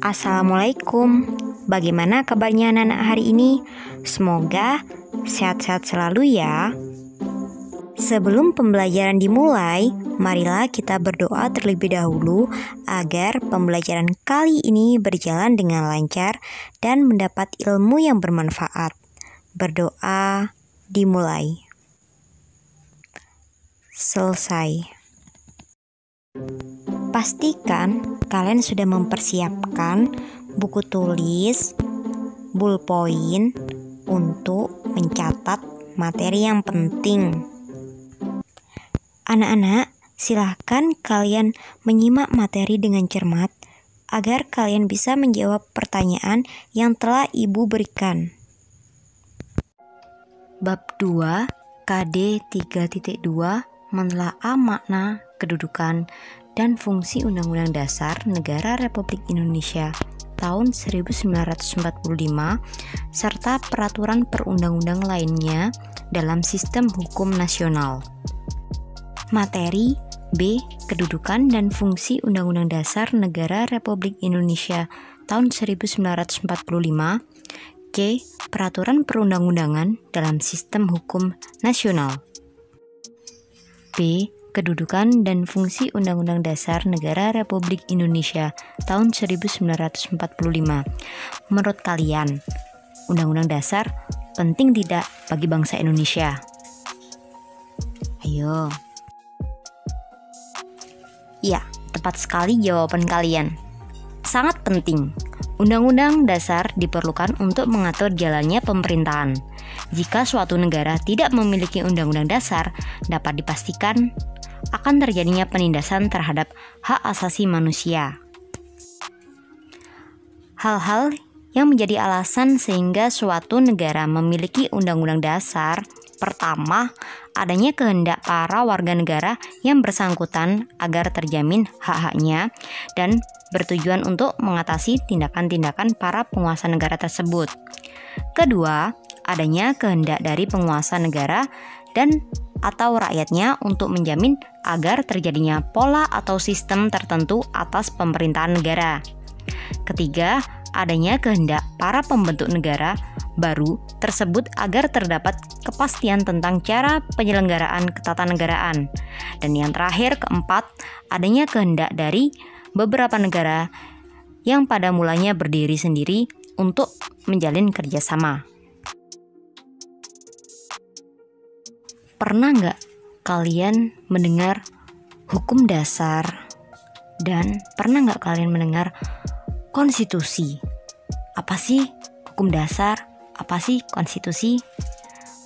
Assalamualaikum. Bagaimana kabarnya anak-anak hari ini? Semoga sehat-sehat selalu ya. Sebelum pembelajaran dimulai, marilah kita berdoa terlebih dahulu agar pembelajaran kali ini berjalan dengan lancar dan mendapat ilmu yang bermanfaat. Berdoa dimulai. Selesai. Pastikan kalian sudah mempersiapkan buku tulis, ballpoint untuk mencatat materi yang penting. Anak-anak, silahkan kalian menyimak materi dengan cermat agar kalian bisa menjawab pertanyaan yang telah Ibu berikan. Bab 2 KD 3.2 menelaah makna, kedudukan, dan fungsi Undang-Undang Dasar Negara Republik Indonesia tahun 1945 serta peraturan perundang-undang lainnya dalam sistem hukum nasional. Materi B. Kedudukan dan fungsi Undang-Undang Dasar Negara Republik Indonesia tahun 1945. C. Peraturan perundang-undangan dalam sistem hukum nasional. B. Kedudukan dan fungsi Undang-Undang Dasar Negara Republik Indonesia tahun 1945. Menurut kalian, Undang-Undang Dasar penting tidak bagi bangsa Indonesia? Ayo. Ya, tepat sekali jawaban kalian. Sangat penting. Undang-Undang Dasar diperlukan untuk mengatur jalannya pemerintahan. Jika suatu negara tidak memiliki Undang-Undang Dasar, dapat dipastikan akan terjadinya penindasan terhadap hak asasi manusia. Hal-hal yang menjadi alasan sehingga suatu negara memiliki Undang-Undang Dasar: pertama, adanya kehendak para warga negara yang bersangkutan agar terjamin hak-haknya dan bertujuan untuk mengatasi tindakan-tindakan para penguasa negara tersebut. Kedua, adanya kehendak dari penguasa negara dan atau rakyatnya untuk menjamin agar terjadinya pola atau sistem tertentu atas pemerintahan negara. Ketiga, adanya kehendak para pembentuk negara baru tersebut agar terdapat kepastian tentang cara penyelenggaraan ketatanegaraan. Dan yang terakhir, keempat, adanya kehendak dari beberapa negara yang pada mulanya berdiri sendiri untuk menjalin kerjasama. Pernah nggak kalian mendengar hukum dasar? Dan pernah nggak kalian mendengar konstitusi? Apa sih hukum dasar? Apa sih konstitusi?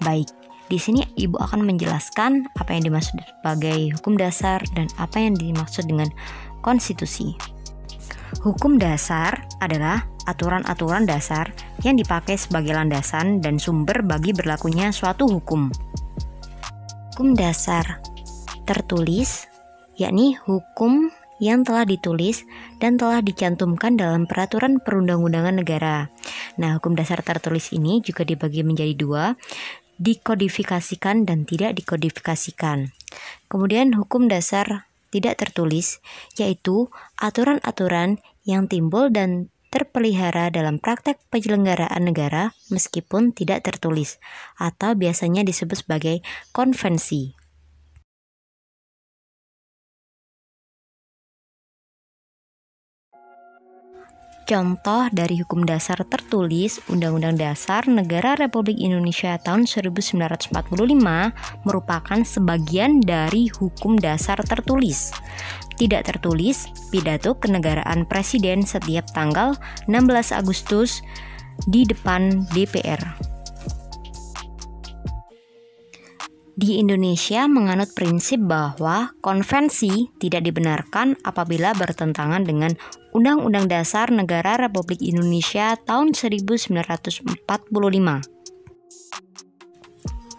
Baik, di sini Ibu akan menjelaskan apa yang dimaksud sebagai hukum dasar dan apa yang dimaksud dengan konstitusi. Hukum dasar adalah aturan-aturan dasar yang dipakai sebagai landasan dan sumber bagi berlakunya suatu hukum. Hukum dasar tertulis, yakni hukum yang telah ditulis dan telah dicantumkan dalam peraturan perundang-undangan negara. Nah, hukum dasar tertulis ini juga dibagi menjadi dua, dikodifikasikan dan tidak dikodifikasikan. Kemudian hukum dasar tidak tertulis, yaitu aturan-aturan yang timbul dan terpelihara dalam praktek penyelenggaraan negara meskipun tidak tertulis, atau biasanya disebut sebagai konvensi. Contoh dari hukum dasar tertulis Undang-Undang Dasar Negara Republik Indonesia tahun 1945 merupakan sebagian dari hukum dasar tertulis. Tidak tertulis, pidato kenegaraan Presiden setiap tanggal 16 Agustus di depan DPR. Di Indonesia menganut prinsip bahwa konvensi tidak dibenarkan apabila bertentangan dengan Undang-Undang Dasar Negara Republik Indonesia tahun 1945.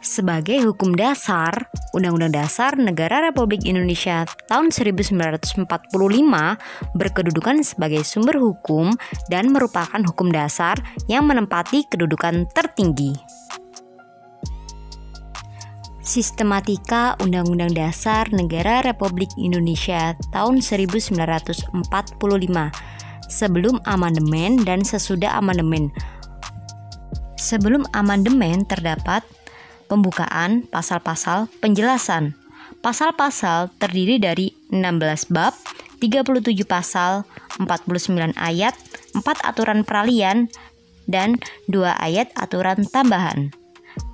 Sebagai hukum dasar, Undang-Undang Dasar Negara Republik Indonesia tahun 1945 berkedudukan sebagai sumber hukum dan merupakan hukum dasar yang menempati kedudukan tertinggi. Sistematika Undang-Undang Dasar Negara Republik Indonesia tahun 1945. sebelum amandemen dan sesudah amandemen. Sebelum amandemen terdapat pembukaan, pasal-pasal, penjelasan. Pasal-pasal terdiri dari 16 bab, 37 pasal, 49 ayat, 4 aturan peralihan, dan 2 ayat aturan tambahan.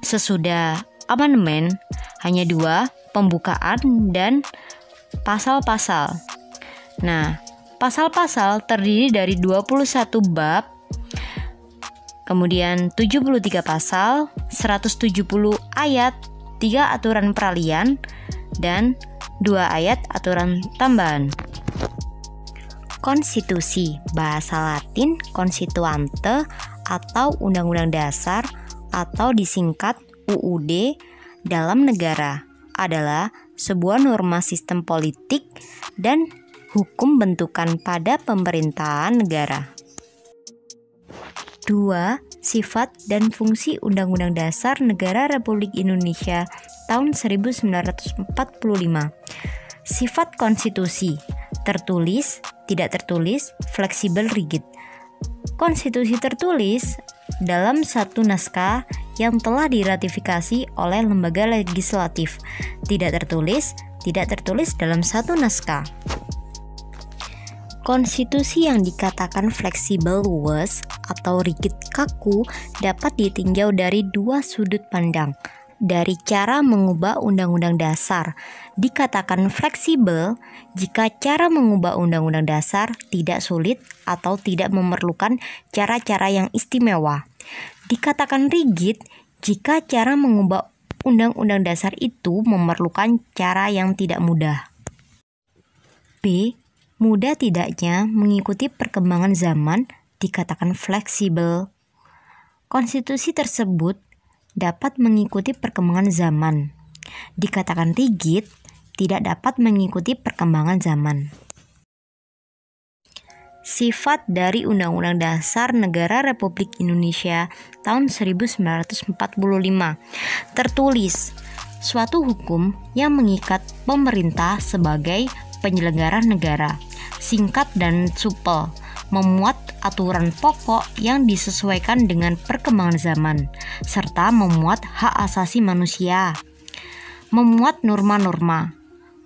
Sesudah amandemen, hanya 2, pembukaan dan pasal-pasal. Nah, pasal-pasal terdiri dari 21 bab, kemudian 73 pasal, 170 ayat, 3 aturan peralihan, dan 2 ayat aturan tambahan. Konstitusi, bahasa Latin Constituante atau Undang-Undang Dasar atau disingkat UUD dalam negara adalah sebuah norma sistem politik dan hukum bentukan pada pemerintahan negara. 2. Sifat dan fungsi Undang-Undang Dasar Negara Republik Indonesia tahun 1945. Sifat konstitusi: tertulis, tidak tertulis, fleksibel, rigid. Konstitusi tertulis dalam satu naskah yang telah diratifikasi oleh lembaga legislatif. Tidak tertulis dalam satu naskah. Konstitusi yang dikatakan fleksibel luwes atau rigid kaku dapat ditinjau dari 2 sudut pandang. Dari cara mengubah Undang-Undang Dasar, dikatakan fleksibel jika cara mengubah Undang-Undang Dasar tidak sulit atau tidak memerlukan cara-cara yang istimewa. Dikatakan rigid jika cara mengubah Undang-Undang Dasar itu memerlukan cara yang tidak mudah. B. Mudah tidaknya mengikuti perkembangan zaman dikatakan fleksibel. Konstitusi tersebut dapat mengikuti perkembangan zaman. Dikatakan rigid, tidak dapat mengikuti perkembangan zaman. Sifat dari Undang-Undang Dasar Negara Republik Indonesia tahun 1945. Tertulis, suatu hukum yang mengikat pemerintah sebagai penyelenggara negara, singkat dan supel, memuat aturan pokok yang disesuaikan dengan perkembangan zaman, serta memuat hak asasi manusia. Memuat norma-norma,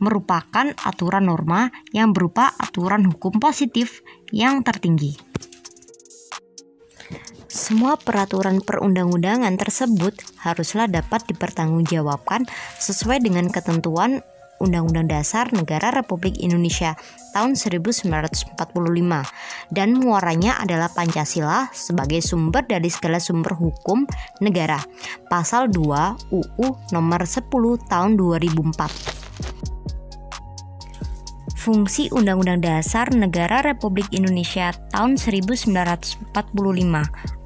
merupakan aturan norma yang berupa aturan hukum positif yang tertinggi. Semua peraturan perundang-undangan tersebut haruslah dapat dipertanggungjawabkan sesuai dengan ketentuan Undang-Undang Dasar Negara Republik Indonesia tahun 1945 dan muaranya adalah Pancasila sebagai sumber dari segala sumber hukum negara. Pasal 2 UU nomor 10 tahun 2004. Fungsi Undang-Undang Dasar Negara Republik Indonesia tahun 1945.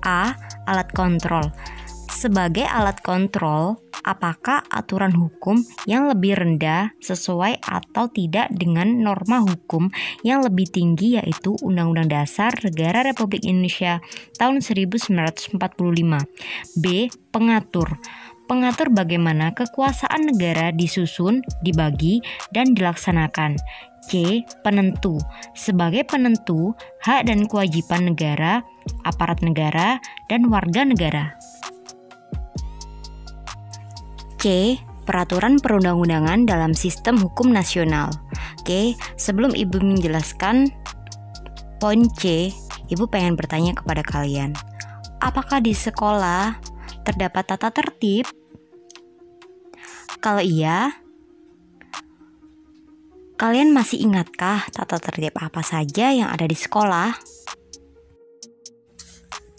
A. Alat kontrol. Sebagai alat kontrol, apakah aturan hukum yang lebih rendah sesuai atau tidak dengan norma hukum yang lebih tinggi, yaitu Undang-Undang Dasar Negara Republik Indonesia tahun 1945. B. Pengatur. Pengatur bagaimana kekuasaan negara disusun, dibagi, dan dilaksanakan. C. Penentu. Sebagai penentu hak dan kewajiban negara, aparat negara, dan warga negara. C. Peraturan perundang-undangan dalam sistem hukum nasional. Oke, sebelum Ibu menjelaskan poin C, Ibu pengen bertanya kepada kalian. Apakah di sekolah terdapat tata tertib? Kalau iya, kalian masih ingatkah tata tertib apa saja yang ada di sekolah?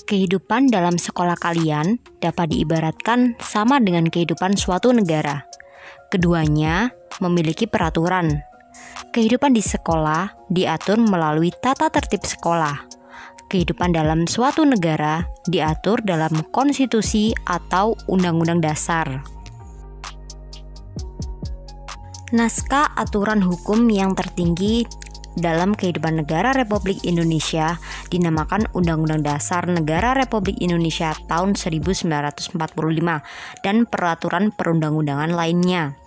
Kehidupan dalam sekolah kalian dapat diibaratkan sama dengan kehidupan suatu negara. Keduanya memiliki peraturan. Kehidupan di sekolah diatur melalui tata tertib sekolah. Kehidupan dalam suatu negara diatur dalam konstitusi atau undang-undang dasar. Naskah aturan hukum yang tertinggi dalam kehidupan negara Republik Indonesia dinamakan Undang-Undang Dasar Negara Republik Indonesia tahun 1945 dan peraturan perundang-undangan lainnya.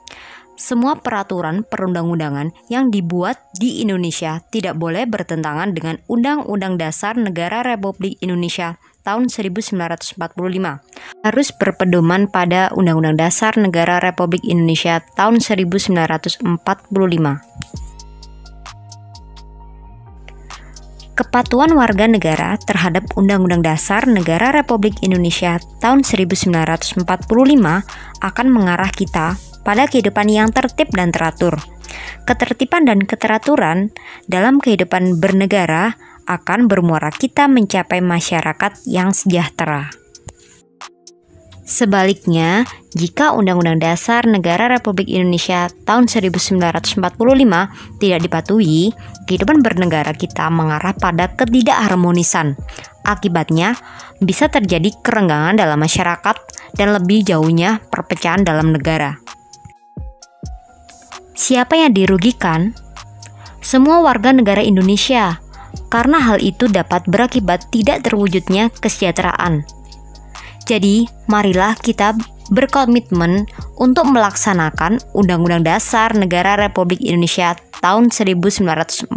semua peraturan perundang-undangan yang dibuat di Indonesia tidak boleh bertentangan dengan Undang-Undang Dasar Negara Republik Indonesia tahun 1945. Harus berpedoman pada Undang-Undang Dasar Negara Republik Indonesia tahun 1945. Kepatuhan warga negara terhadap Undang-Undang Dasar Negara Republik Indonesia tahun 1945 akan mengarah kita pada kehidupan yang tertib dan teratur. Ketertiban dan keteraturan dalam kehidupan bernegara akan bermuara kita mencapai masyarakat yang sejahtera. Sebaliknya, jika Undang-Undang Dasar Negara Republik Indonesia tahun 1945 tidak dipatuhi, kehidupan bernegara kita mengarah pada ketidakharmonisan. Akibatnya, bisa terjadi kerenggangan dalam masyarakat dan lebih jauhnya perpecahan dalam negara. Siapa yang dirugikan? Semua warga negara Indonesia, karena hal itu dapat berakibat tidak terwujudnya kesejahteraan. Jadi, marilah kita berkomitmen untuk melaksanakan Undang-Undang Dasar Negara Republik Indonesia tahun 1945.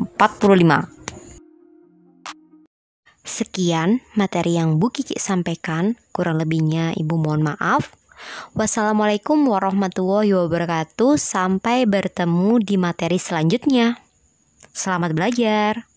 Sekian materi yang Bu Kiki sampaikan, kurang lebihnya Ibu mohon maaf. Wassalamualaikum warahmatullahi wabarakatuh. Sampai bertemu di materi selanjutnya. Selamat belajar.